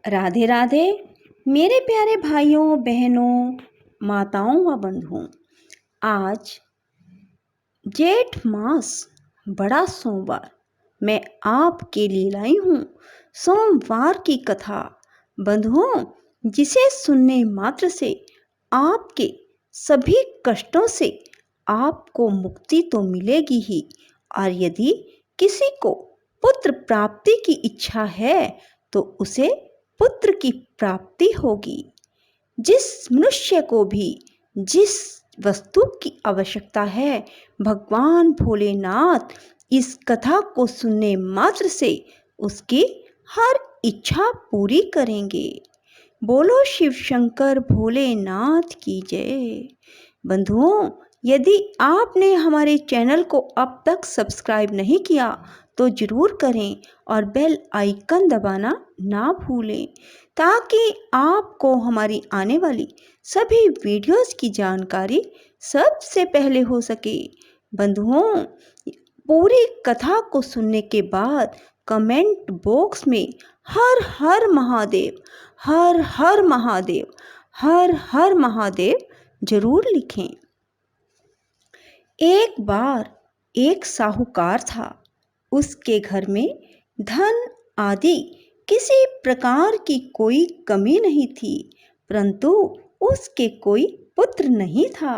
राधे राधे मेरे प्यारे भाइयों बहनों, माताओं व बंधुओं। आज जेठ मास बड़ा सोमवार मैं आपके लिए लाई हूँ सोमवार की कथा। बंधुओं, जिसे सुनने मात्र से आपके सभी कष्टों से आपको मुक्ति तो मिलेगी ही, और यदि किसी को पुत्र प्राप्ति की इच्छा है तो उसे पुत्र की प्राप्ति होगी। जिस मनुष्य को भी जिस वस्तु की आवश्यकता है, भगवान भोलेनाथ इस कथा को सुनने मात्र से उसकी हर इच्छा पूरी करेंगे। बोलो शिव शंकर भोलेनाथ की जय। बंधुओं, यदि आपने हमारे चैनल को अब तक सब्सक्राइब नहीं किया तो ज़रूर करें और बेल आइकन दबाना ना भूलें, ताकि आपको हमारी आने वाली सभी वीडियोस की जानकारी सबसे पहले हो सके। बंधुओं, पूरी कथा को सुनने के बाद कमेंट बॉक्स में हर हर महादेव, हर हर महादेव, हर हर महादेव जरूर लिखें। एक बार एक साहूकार था। उसके घर में धन आदि किसी प्रकार की कोई कमी नहीं थी, परंतु उसके कोई पुत्र नहीं था।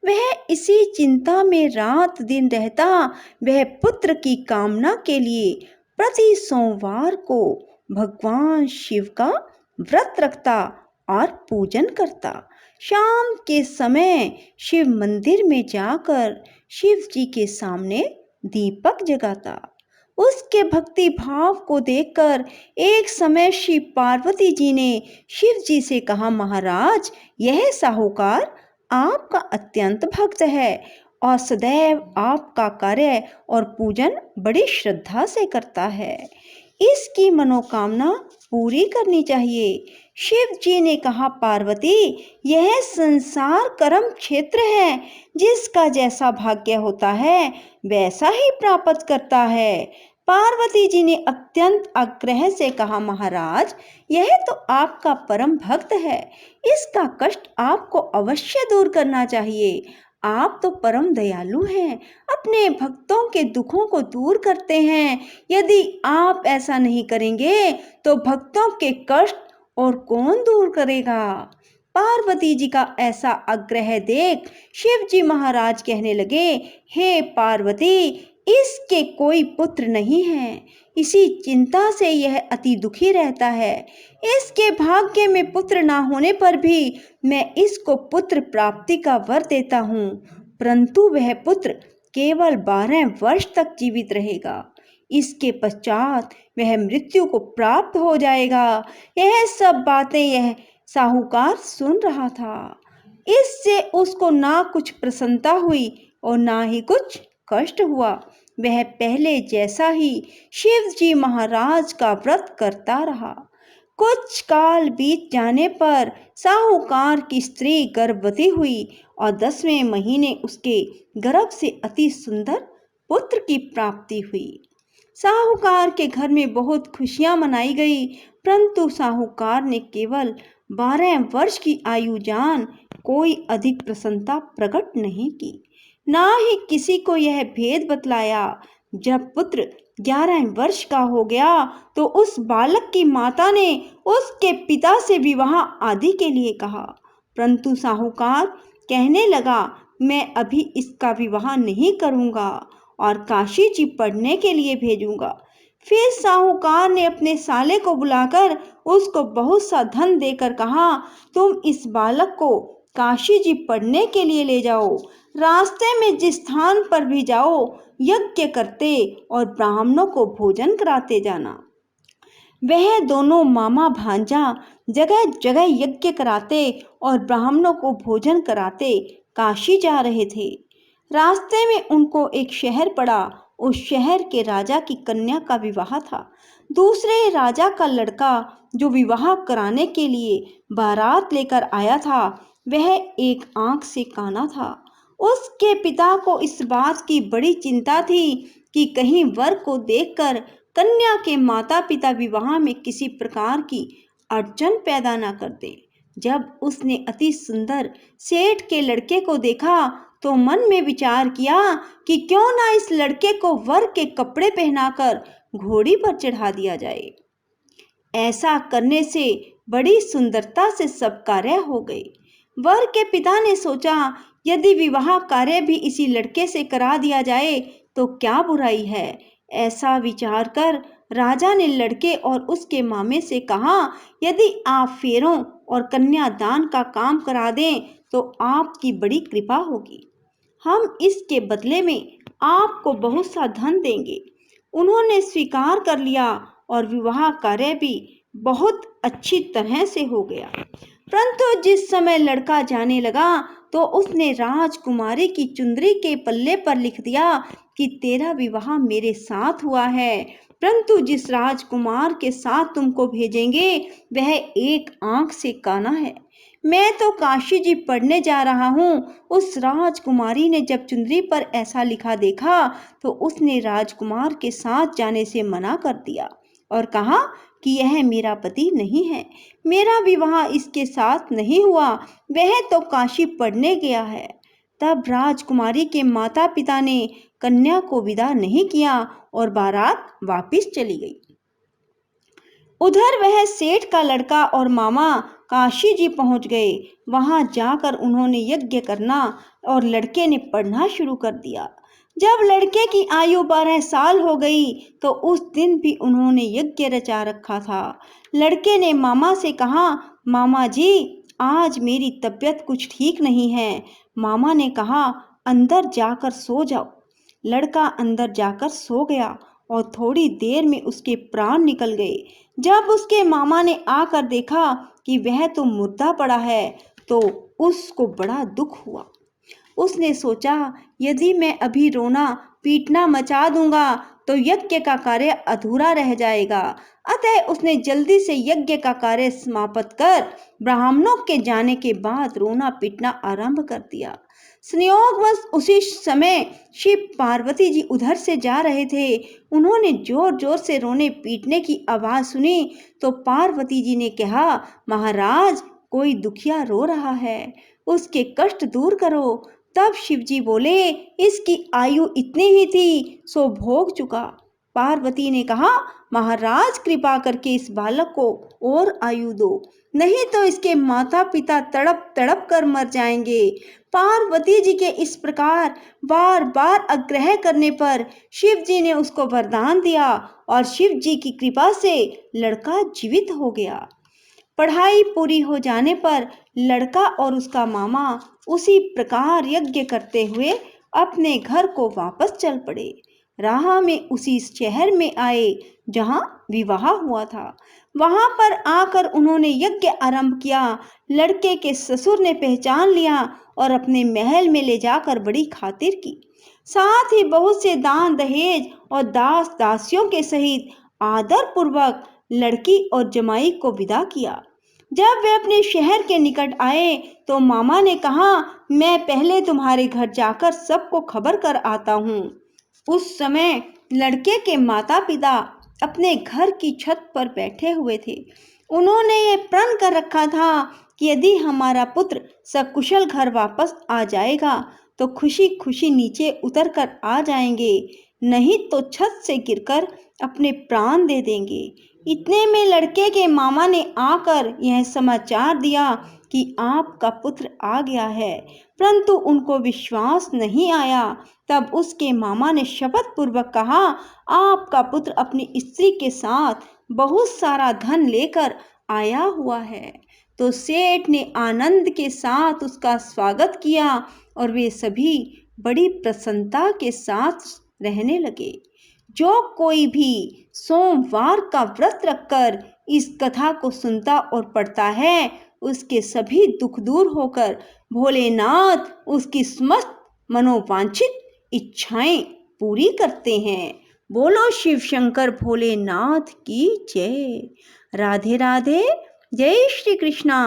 वह इसी चिंता में रात दिन रहता। वह पुत्र की कामना के लिए प्रति सोमवार को भगवान शिव का व्रत रखता और पूजन करता। शाम के समय शिव मंदिर में जाकर शिव जी के सामने दीपक जगाता। उसके भक्ति भाव को देखकर एक समय शिव पार्वती जी ने शिव जी से कहा, महाराज, यह साहूकार आपका अत्यंत भक्त है और सदैव आपका कार्य और पूजन बड़ी श्रद्धा से करता है। इसकी मनोकामना पूरी करनी चाहिए। शिव जी ने कहा, पार्वती, यह संसार कर्म क्षेत्र है। जिसका जैसा भाग्य होता है वैसा ही प्राप्त करता है। पार्वती जी ने अत्यंत आग्रह से कहा, महाराज, यह तो आपका परम भक्त है। इसका कष्ट आपको अवश्य दूर करना चाहिए। आप तो परम दयालु हैं, अपने भक्तों के दुखों को दूर करते हैं। यदि आप ऐसा नहीं करेंगे तो भक्तों के कष्ट और कौन दूर करेगा। पार्वती जी का ऐसा आग्रह देख शिव जी महाराज कहने लगे, हे पार्वती, इसके कोई पुत्र नहीं है। इसी चिंता से यह अति दुखी रहता है। इसके भाग्य में पुत्र ना होने पर भी मैं इसको पुत्र प्राप्ति का वर देता हूँ, परंतु वह पुत्र केवल 12 वर्ष तक जीवित रहेगा। इसके पश्चात वह मृत्यु को प्राप्त हो जाएगा। यह सब बातें यह साहूकार सुन रहा था। इससे उसको ना कुछ प्रसन्नता हुई और ना ही कुछ कष्ट हुआ। वह पहले जैसा ही शिव जी महाराज का व्रत करता रहा। कुछ काल बीत जाने पर साहूकार की स्त्री गर्भवती हुई और 10वें महीने उसके गर्भ से अति सुंदर पुत्र की प्राप्ति हुई। साहूकार के घर में बहुत खुशियां मनाई गई, परंतु साहूकार ने केवल 12 वर्ष की आयु जान कोई अधिक प्रसन्नता प्रकट नहीं की, ना ही किसी को यह भेद बतलाया। जब पुत्र 11 वर्ष का हो गया तो उस बालक की माता ने उसके पिता से विवाह आदि के लिए कहा, परंतु साहूकार कहने लगा, मैं अभी इसका विवाह नहीं करूंगा और काशी जी पढ़ने के लिए भेजूंगा। फिर साहूकार ने अपने साले को बुलाकर उसको बहुत सा धन देकर कहा, तुम इस बालक को काशी जी पढ़ने के लिए ले जाओ। रास्ते में जिस स्थान पर भी जाओ यज्ञ करते और ब्राह्मणों को भोजन कराते जाना। वह दोनों मामा भांजा जगह जगह यज्ञ कराते और ब्राह्मणों को भोजन कराते काशी जा रहे थे। रास्ते में उनको एक शहर पड़ा। उस शहर के राजा की कन्या का विवाह था। दूसरे राजा का लड़का जो विवाह कराने के लिए बारात लेकर आया था, वह एक आंख से काना था। उसके पिता को इस बात की बड़ी चिंता थी कि कहीं वर को देखकर कन्या के माता पिता विवाह में किसी प्रकार की अड़चन पैदा ना कर दे। जब उसने अति सुंदर सेठ के लड़के को देखा तो मन में विचार किया कि क्यों ना इस लड़के को वर के कपड़े पहनाकर घोड़ी पर चढ़ा दिया जाए। ऐसा करने से बड़ी सुंदरता से सब कार्य हो गए। वर के पिता ने सोचा, यदि विवाह कार्य भी इसी लड़के से करा दिया जाए तो क्या बुराई है। ऐसा विचार कर राजा ने लड़के और उसके मामे से कहा, यदि आप फेरों और कन्यादान का काम करा दें तो आपकी बड़ी कृपा होगी। हम इसके बदले में आपको बहुत सा धन देंगे। उन्होंने स्वीकार कर लिया और विवाह कार्य भी बहुत अच्छी तरह से हो गया। परंतु जिस समय लड़का जाने लगा तो उसने राजकुमारी की चुंदरी के पल्ले पर लिख दिया कि तेरा विवाह मेरे साथ हुआ है, परंतु जिस राजकुमार के साथ तुमको भेजेंगे वह एक आंख से काना है। मैं तो काशी जी पढ़ने जा रहा हूँ। उस राजकुमारी ने जब चुंदरी पर ऐसा लिखा देखा तो उसने राजकुमार के साथ जाने से मना कर दिया और कहा कि यह मेरा पति नहीं है, मेरा विवाह इसके साथ नहीं हुआ, वह तो काशी पढ़ने गया है। तब राजकुमारी के माता पिता ने कन्या को विदा नहीं किया और बारात वापस चली गई। उधर वह सेठ का लड़का और मामा काशी जी पहुंच गए। वहां जाकर उन्होंने यज्ञ करना और लड़के ने पढ़ना शुरू कर दिया। जब लड़के की आयु 12 साल हो गई तो उस दिन भी उन्होंने यज्ञ रचा रखा था। लड़के ने मामा से कहा, मामा जी आज मेरी तबीयत कुछ ठीक नहीं है। मामा ने कहा, अंदर जाकर सो जाओ। लड़का अंदर जाकर सो गया और थोड़ी देर में उसके प्राण निकल गए। जब उसके मामा ने आकर देखा कि वह तो मुर्दा पड़ा है तो उसको बड़ा दुख हुआ। उसने सोचा, यदि मैं अभी रोना पीटना मचा दूंगा तो यज्ञ का कार्य अधूरा रह जाएगा। अतः उसने जल्दी से यज्ञ का कार्य समाप्त कर ब्राह्मणों के जाने के बाद रोना पीटना आरंभ कर दिया। संयोगवश उसी समय शिव पार्वती जी उधर से जा रहे थे। उन्होंने जोर जोर से रोने पीटने की आवाज सुनी तो पार्वती जी ने कहा, महाराज कोई दुखिया रो रहा है, उसके कष्ट दूर करो। तब शिवजी बोले, इसकी आयु इतनी ही थी सो भोग चुका। पार्वती ने कहा, महाराज कृपा करके इस बालक को और आयु दो, नहीं तो इसके माता पिता तड़प तड़प कर मर जाएंगे। पार्वती जी के इस प्रकार बार बार आग्रह करने पर शिव जी ने उसको वरदान दिया और शिव जी की कृपा से लड़का जीवित हो गया। पढ़ाई पूरी हो जाने पर लड़का और उसका मामा उसी प्रकार यज्ञ करते हुए अपने घर को वापस चल पड़े। राह में उसी शहर में आए जहां विवाह हुआ था। वहां पर आकर उन्होंने यज्ञ आरंभ किया। लड़के के ससुर ने पहचान लिया और अपने महल में ले जाकर बड़ी खातिर की। साथ ही बहुत से दान दहेज और दास दासियों के सहित आदर पूर्वक लड़की और जमाई को विदा किया। जब वे अपने शहर के निकट आए तो मामा ने कहा, मैं पहले तुम्हारे घर जाकर सबको खबर कर आता हूँ। उस समय लड़के के माता पिता अपने घर की छत पर बैठे हुए थे। उन्होंने ये प्रण कर रखा था कि यदि हमारा पुत्र सकुशल घर वापस आ जाएगा तो खुशी खुशी नीचे उतर कर आ जाएंगे, नहीं तो छत से गिरकर अपने प्राण दे देंगे। इतने में लड़के के मामा ने आकर यह समाचार दिया कि आपका पुत्र आ गया है, परंतु उनको विश्वास नहीं आया। तब उसके मामा ने शपथ पूर्वक कहा, आपका पुत्र अपनी स्त्री के साथ बहुत सारा धन लेकर आया हुआ है। तो सेठ ने आनंद के साथ उसका स्वागत किया और वे सभी बड़ी प्रसन्नता के साथ रहने लगे। जो कोई भी सोमवार का व्रत रखकर इस कथा को सुनता और पढ़ता है उसके सभी दुख दूर होकर भोलेनाथ उसकी समस्त मनोवांछित इच्छाएं पूरी करते हैं। बोलो शिव शंकर भोलेनाथ की जय। राधे राधे। जय श्री कृष्णा।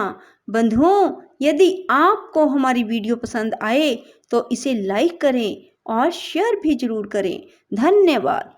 बंधुओं, यदि आपको हमारी वीडियो पसंद आए तो इसे लाइक करें और शेयर भी जरूर करें। धन्यवाद।